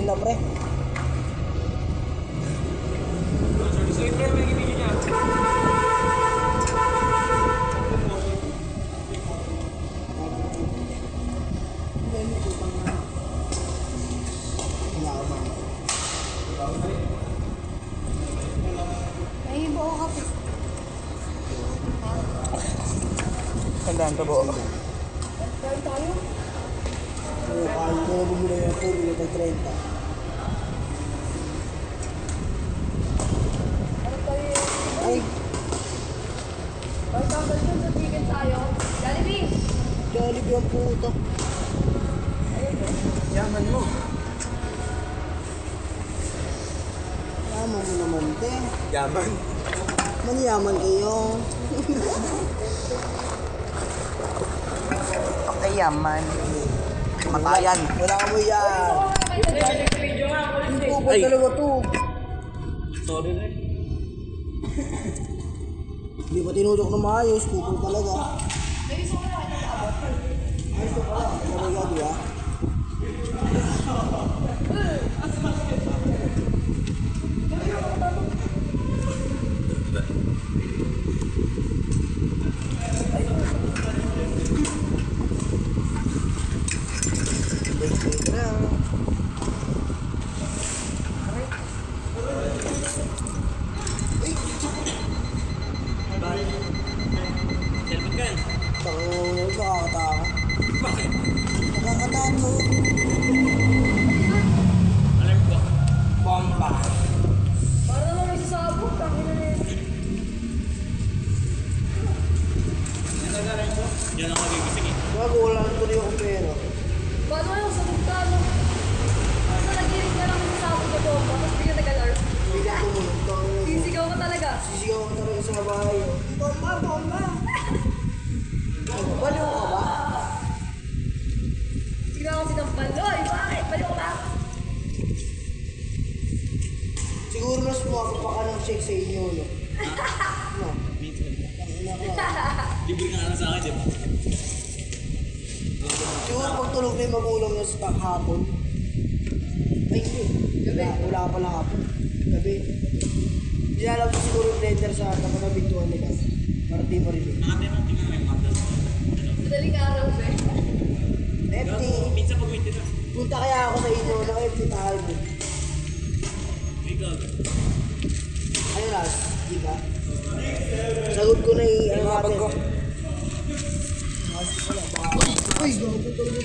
30 pre. Nahihibo ako kapit. Tandaan ka po. Kaya tayo? Oo, kahit mo na bumili yung tubig ito 30. Ano tayo? Ay, Kaya tayo dun sa chicken tayo. Jollibee! Jollibee ang puto. Yaman mo. Yaman mo naman, te. Yaman. Manyaman kayo. Okay, yaman. Matayan. Wala mo yan. Tubo Ay. dalawa to. Sorry rin. Hindi pa tinudok na maayos. Tubo talaga. Ayos ko pala. Talaga, di ba? Cellphone ka eh. Nakakatawa. Bakit? Nakakatawa. Alam ko. Bomba. Para naman may sasabog. Tangin na rin. Diyan ako magigising eh. Bago wala na tuloy ako pera. Paano kayo sa bugtano? Basta nagiling ka lang sa sasabog na bomba. Tapos bigyan nag-alarm. Bigla tumunog. Sisigaw ka talaga. Sisigaw ko talaga sa bahay. Bomba, bomba. Baliw ka ba? Tignan ko si Dampaloy. Bakit? Baliw ka ba? Siguro mas mukha ka ng shake sa inyo, no? No? Minsan. Tangina ka. Libre ka na sa akin, di ba? Siguro pag tulog na yung magulang niya sa hapon. Ay, hindi. Wala ka pala hapon. Gabi. Nilalap ko siguro yung blender sa tapat na bintuan nila. Para di marinig. Ate mo, tingnan mo yung matas. Madaling araw ba? FT. Minsan pag wait na. Punta kaya ako sa inyo ng FT tayo mo. Ikaw. Ano last? Di ba? Sagot ko na ano natin. ko. Uy, gago talaga.